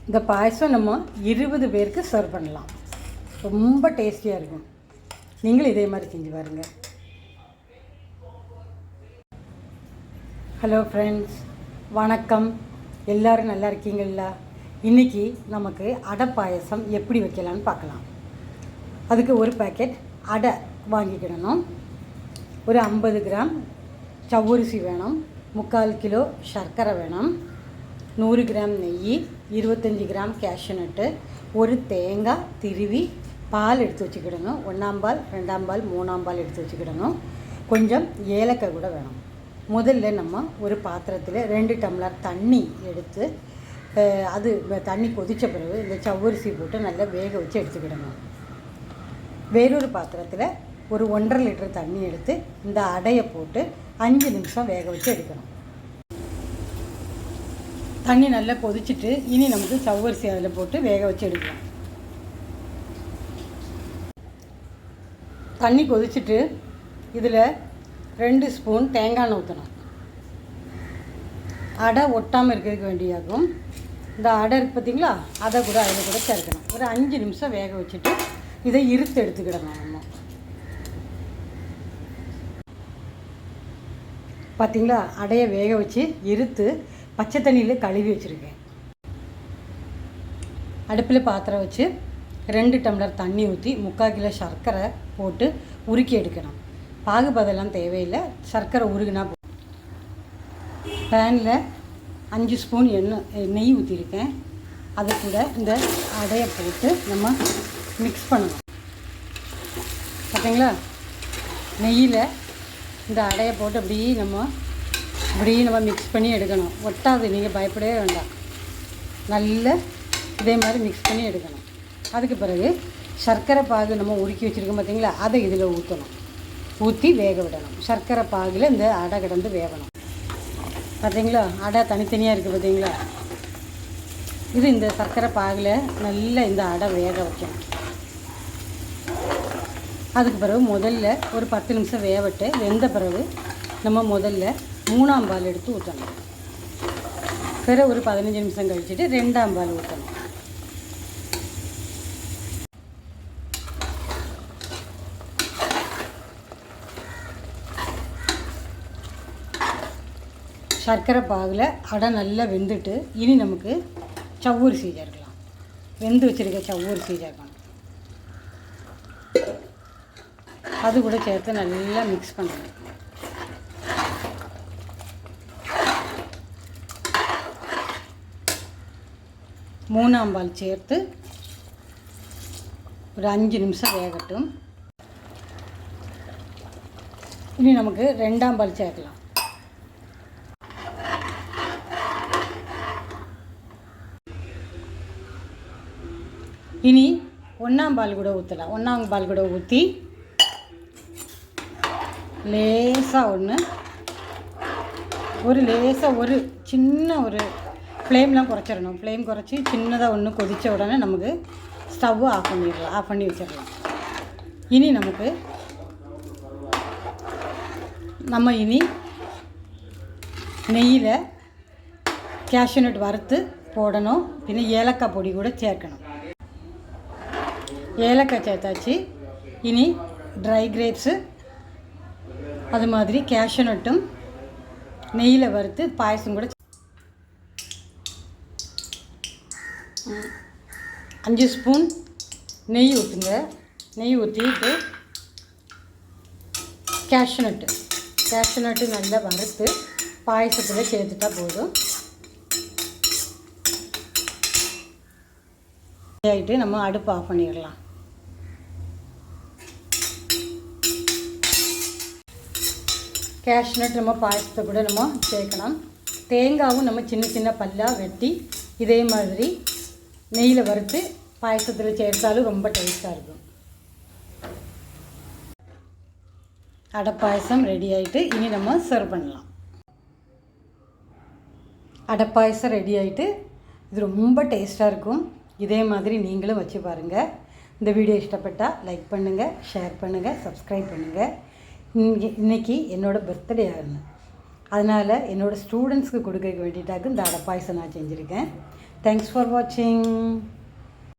இந்த பாயசம் நம்ம 20 பேருக்கு சர்வ் பண்ணலாம். ரொம்ப டேஸ்டியாக இருக்கும். நீங்களும் இதே மாதிரி செஞ்சு பாருங்கள். ஹலோ ஃப்ரெண்ட்ஸ், வணக்கம். எல்லோரும் நல்லா இருக்கீங்களா? இன்றைக்கி நமக்கு அடை பாயசம் எப்படி வைக்கலான்னு பார்க்கலாம். அதுக்கு ஒரு பேக்கெட் அடை வாங்கிக்கிடணும். ஒரு 50 கிராம் சவ்வரிசி வேணும். 3/4 கிலோ சர்க்கரை வேணும். 100 கிராம் நெய், 25 கிராம் கேஷ்யூ நட்டு, ஒரு தேங்காய் திருவி, பால் எடுத்து வச்சுக்கிடணும். 1ஆம் பால், 2ஆம் பால், 3ஆம் பால் எடுத்து வச்சுக்கிடணும். கொஞ்சம் ஏலக்காய் கூட வேணும். முதல்ல நம்ம ஒரு பாத்திரத்தில் 2 டம்ளர் தண்ணி எடுத்து அது தண்ணி கொதித்த பிறகு இந்த சவ்வரிசி போட்டு நல்லா வேக வச்சு எடுத்துக்கிடணும். வேறொரு பாத்திரத்தில் ஒரு 1.5 லிட்டர் தண்ணி எடுத்து இந்த அடையை போட்டு 5 நிமிஷம் வேக வச்சு எடுக்கணும். தண்ணி நல்லா கொதிச்சுட்டு இனி நமக்கு சவ்வரிசி அதில் போட்டு வேக வச்சு எடுக்கலாம். தண்ணி கொதிச்சுட்டு இதில் 2 ஸ்பூன் தேங்காய் எண்ணெய் ஊற்றணும். அடை ஒட்டாமல் இருக்கிறதுக்கு வேண்டியாகும். இந்த அடை இருக்குது பார்த்திங்களா, அதை கூட அதில் கூட சேர்க்கணும். ஒரு 5 நிமிஷம் வேக வச்சுட்டு இதை இருத்து எடுத்துக்கிடணும். நம்ம பார்த்திங்களா, அடையை வேக வச்சு இருத்து பச்சை தண்ணியில் கழுவி வச்சுருக்கேன். அடுப்பில் பாத்திரம் வச்சு 2 டம்ளர் தண்ணி ஊற்றி 3/4 கிலோ சர்க்கரை போட்டு உருக்கி எடுக்கணும். பாகுபதெல்லாம் தேவையில்லை, சர்க்கரை உருகினா போதும். பேனில் 5 ஸ்பூன் நெய் ஊற்றிருக்கேன். அது கூட இந்த அடையை போட்டு நம்ம மிக்ஸ் பண்ணணும். பார்த்தீங்களா, நெய்யில் இந்த அடையை போட்டு அப்படியே நம்ம மிக்ஸ் பண்ணி எடுக்கணும். ஒட்டாது, நீங்கள் பயப்படவே வேண்டாம். நல்ல இதே மாதிரி மிக்ஸ் பண்ணி எடுக்கணும். அதுக்கு பிறகு சர்க்கரை பாகு நம்ம உருக்கி வச்சுருக்கோம் பார்த்திங்களா, அதை இதில் ஊற்றணும். ஊற்றி வேக விடணும். சர்க்கரை பாகில் இந்த அடை கிடந்து வேகணும். பார்த்திங்களா, அடை தனித்தனியாக இருக்குது பார்த்திங்களா. இது இந்த சர்க்கரை பாகில் நல்லா இந்த அடை வேக வைக்கணும். அதுக்கு பிறகு முதல்ல ஒரு 10 நிமிஷம் வேகவிட்டு வெந்த பிறகு நம்ம முதல்ல 3ஆம் பால் எடுத்து ஊற்றணும். பிறகு ஒரு 15 நிமிஷம் கழிச்சுட்டு 2ஆம் பால் ஊற்றணும். சர்க்கரை பாகில் அடை நல்லா வெந்துட்டு இனி நமக்கு சவ்வரிசி சேர்க்கலாம். வெந்து வச்சுருக்க சவ்வரிசி சேர்க்கணும். அது கூட சேர்த்து நல்லா மிக்ஸ் பண்ணணும். மூணாம் பால் சேர்த்து ஒரு 5 நிமிஷம் வேகட்டும். இனி நமக்கு 2ஆம் பால் சேர்க்கலாம். இனி 1ஆம் பால் கூட ஊற்றலாம். 1ஆம் பால் கூட ஊற்றி லேசாக ஒரு சின்ன ஒரு ஃப்ளேம்லாம் குறைச்சிடணும். ஃப்ளேம் குறைச்சி சின்னதாக கொதித்த உடனே நமக்கு ஸ்டவ் ஆஃப் பண்ணி வச்சிடலாம். இனி இனி நெய்யில் கேஷ்யூ நட் வறுத்து போடணும். பின்ன ஏலக்காய் பொடி கூட சேர்க்கணும். ஏலக்காய் சேர்த்தாச்சு. இனி ட்ரை கிரேப்ஸு அது மாதிரி கேஷ்யூ நட்டும் நெய்யில் வறுத்து பாயசம் கூட 5 ஸ்பூன் நெய் ஊற்றுங்க. நெய் ஊற்றிட்டு கேஷ்யூ நட்டு நல்லா வறுத்து பாயசத்தில் சேர்த்துட்டா போதும். ஆகிட்டு நம்ம அடுப்பு ஆஃப் பண்ணிடலாம். கேஷ்யூ நட் நம்ம பாயசத்தை கூட நம்ம சேர்க்கலாம். தேங்காயும் நம்ம சின்ன சின்ன பல்லாக வெட்டி இதே மாதிரி நெய்யில் வறுத்து பாயசத்தில் சேர்த்தாலும் ரொம்ப டேஸ்ட்டாக இருக்கும். அடை பாயசம் ரெடி ஆகிட்டு இனி நம்ம சர்வ் பண்ணலாம். அடை பாயசம் ரெடி ஆகிட்டு இது ரொம்ப டேஸ்ட்டாக இருக்கும். இதே மாதிரி நீங்களும் வச்சு பாருங்கள். இந்த வீடியோ இஷ்டப்பட்டால் லைக் பண்ணுங்கள், ஷேர் பண்ணுங்கள், சப்ஸ்கிரைப் பண்ணுங்கள். இன்றைக்கி என்னோடய பர்த்டே ஆகுது. அதனால் என்னோடய ஸ்டூடெண்ட்ஸ்க்கு கொடுக்க வேண்டியதாக இந்த அடை பாயசம் நான் செஞ்சுருக்கேன். தேங்க்ஸ் ஃபார் வாட்சிங்.